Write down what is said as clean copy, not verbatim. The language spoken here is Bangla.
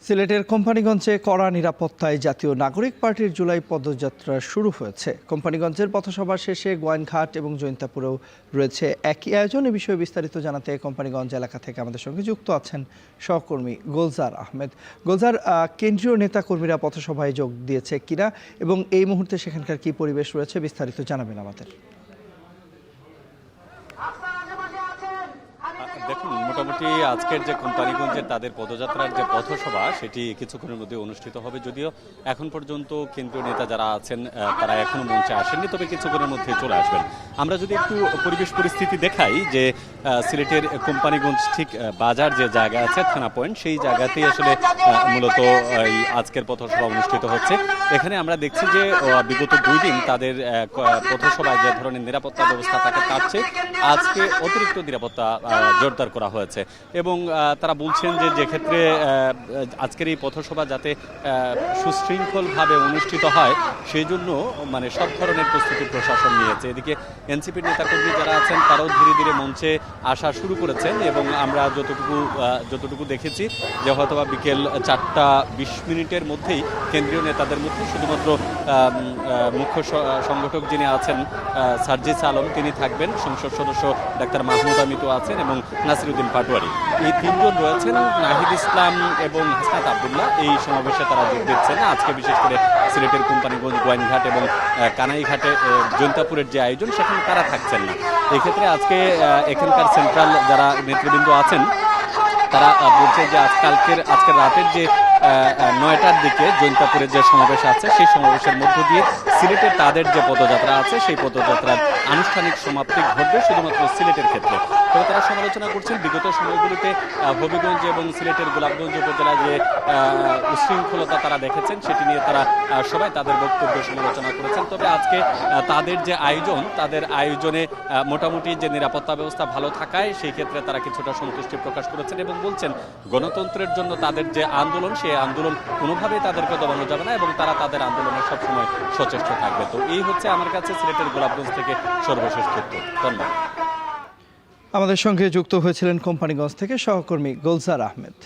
সিলেটের কোম্পানিগঞ্জে কড়া নিরাপত্তায় জাতীয় নাগরিক পার্টির জুলাই পদযাত্রা শুরু হয়েছে। কোম্পানিগঞ্জের পথসভা শেষে গোয়াইনঘাট এবং জৈন্তাপুরেও রয়েছে একই আয়োজন। এ বিষয়ে বিস্তারিত জানাতে কোম্পানিগঞ্জ এলাকা থেকে আমাদের সঙ্গে যুক্ত আছেন সহকর্মী গুলজার আহমেদ। গুলজার, কেন্দ্রীয় নেতাকর্মীরা পথসভায় যোগ দিয়েছে কিনা এবং এই মুহূর্তে সেখানকার কি পরিবেশ রয়েছে বিস্তারিত জানাবেন আমাদের। দেখুন, মোটামুটি আজকের যে কোম্পানিগঞ্জের তাদের পদযাত্রার যে পথসভা সেটি কিছুক্ষণের মধ্যে অনুষ্ঠিত হবে। যদিও এখন পর্যন্ত কেন্দ্রীয় নেতা যারা আছেন তারা এখনো মঞ্চে আসেননি, তবে কিছুক্ষণের মধ্যে চলে আসবেন। আমরা যদি একটু পরিবেশ পরিস্থিতি দেখাই, যে সিলেটের কোম্পানিগঞ্জ ঠিক বাজার যে জায়গা আছে থানা পয়েন্ট, সেই জায়গাতেই আসলে মূলত এই আজকের পথসভা অনুষ্ঠিত হচ্ছে। এখানে আমরা দেখছি যে বিগত 2 দিন তাদের পথসভায় যে ধরনের নিরাপত্তা ব্যবস্থা থাকে তার চেয়ে আজকে অতিরিক্ত নিরাপত্তা জোরদার করা হয়েছে এবং তারা বলছেন যে ক্ষেত্রে আজকের এই পথসভা যাতে সুশৃঙ্খলভাবে অনুষ্ঠিত হয় সেই জন্য মানে সব ধরনের প্রস্তুতি প্রশাসন নিয়েছে। এদিকে এনসিপির নেতাকর্মী যারা আছেন তারাও ধীরে ধীরে মঞ্চে আসা শুরু করেছেন এবং আমরা যতটুকু দেখেছি যে হয়তোবা বিকেল 4:20 মধ্যেই কেন্দ্রীয় নেতাদের মধ্যে শুধুমাত্র মুখ্য সংগঠক যিনি আছেন সার্জিস আলম তিনি থাকবেন, সংসদ সদস্য ডাক্তার মাহমুদ আমিতও আছেন এবং নাসিরউদ্দিন পাটোয়ারি, এই 3 জন রয়েছেন। নাহিদ ইসলাম এবং হাসনাত আবদুল্লাহ এই সমাবেশে তারা যোগ দিচ্ছেন। আজকে বিশেষ করে সিলেটের কোম্পানিগঞ্জ, গোয়াইনঘাট এবং কানাইঘাটে জৈন্তাপুরের যে আয়োজন সেখানে তারা থাকছেন না। এক্ষেত্রে আজকে এখানকার সেন্ট্রাল যারা নেতৃবৃন্দ আছেন তারা বলছে যে আজকের রাতের যে 9টার দিকে জৈন্তাপুরের যে সমাবেশ আছে সেই সমাবেশের মধ্য দিয়ে সিলেটের তাদের যে পদযাত্রা আছে সেই পদযাত্রার আনুষ্ঠানিক সমাপ্তি ঘটবে শুধুমাত্র সিলেটের ক্ষেত্রে। তবে তারা সমালোচনা করছেন বিগত সময়গুলিতে হবিগঞ্জ এবং সিলেটের গোলাপগঞ্জ উপজেলা যে উশৃঙ্খলতা তারা দেখেছেন সেটি নিয়ে তারা সবাই তাদের বক্তব্য সমালোচনা করেছেন। তবে আজকে তাদের যে আয়োজন, তাদের আয়োজনে মোটামুটি যে নিরাপত্তা ব্যবস্থা ভালো থাকায় সেই ক্ষেত্রে তারা কিছুটা সন্তুষ্টি প্রকাশ করেছেন এবং বলছেন গণতন্ত্রের জন্য তাদের যে আন্দোলন সেই আন্দোলন কোনোভাবেই তাদেরকে দমানো যাবে না এবং তারা তাদের আন্দোলনে সবসময় সচেষ্ট থাকবে। তো এই হচ্ছে আমার কাছে সিলেটের গোলাপগঞ্জ থেকে সর্বশেষ তথ্য। ধন্যবাদ। আমাদের সঙ্গে যুক্ত হয়েছিলেন কোম্পানিগঞ্জ থেকে সহকর্মী গুলজার আহমেদ।